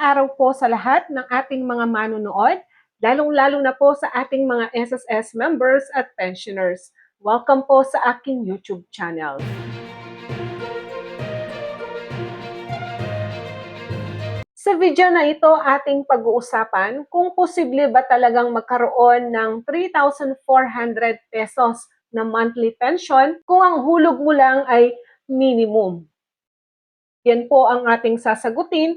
araw po sa lahat ng ating mga manunood, lalong-lalo na po sa ating mga SSS members at pensioners. Welcome po sa aking YouTube channel. Sa video na ito, ating pag-uusapan kung posible ba talagang magkaroon ng 3,400 pesos na monthly pension kung ang hulog mo lang ay minimum. Yan po ang ating sasagutin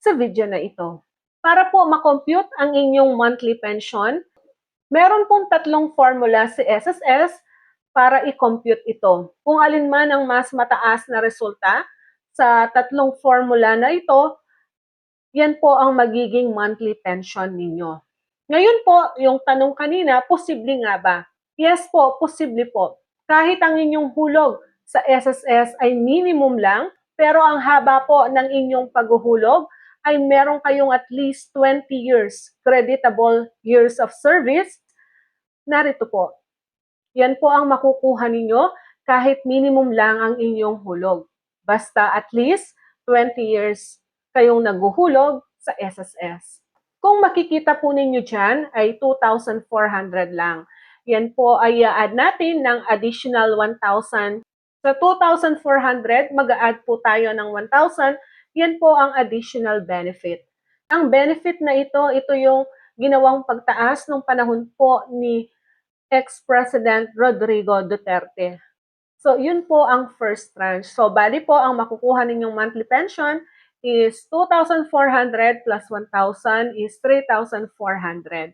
sa video na ito. Para po makompute ang inyong monthly pension, meron pong tatlong formula si SSS para i-compute ito. Kung alin man ang mas mataas na resulta sa tatlong formula na ito, yan po ang magiging monthly pension ninyo. Ngayon po, yung tanong kanina, posible nga ba? Yes po, posible po. Kahit ang inyong hulog sa SSS ay minimum lang, pero ang haba po ng inyong paghuhulog ay meron kayong at least 20 years creditable years of service, narito po. Yan po ang makukuha ninyo kahit minimum lang ang inyong hulog. Basta at least 20 years kayong naghuhulog sa SSS. Kung makikita po ninyo dyan ay 2,400 lang. Yan po ay i-add natin ng additional 1,000. Sa 2,400, mag-a-add po tayo ng 1,000. Yan po ang additional benefit. Ang benefit na ito yung ginawang pagtaas nung panahon po ni ex-President Rodrigo Duterte. So, yun po ang first tranche. So, bali po, ang makukuha ninyong monthly pension is 2,400 plus 1,000 is 3,400.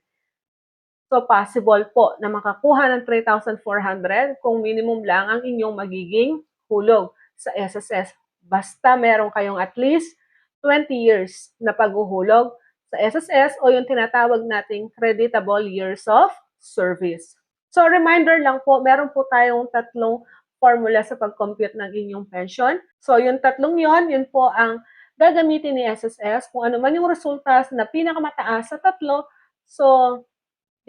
So, possible po na makakuha ng 3,400 kung minimum lang ang inyong magiging hulog sa SSS. Basta meron kayong at least 20 years na paghuhulog sa SSS o yung tinatawag nating creditable years of service. So, reminder lang po, meron po tayong tatlong formula sa pag-compute ng inyong pension. So, yung tatlong yun po ang gagamitin ni SSS. Kung ano man yung resulta na pinakamataas sa tatlo, so,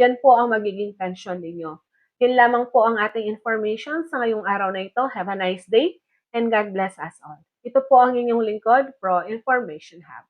yan po ang magiging pension ninyo. Yan lamang po ang ating information sa ngayong araw na ito. Have a nice day and God bless us all. Ito po ang inyong lingkod, Pro Information Hub.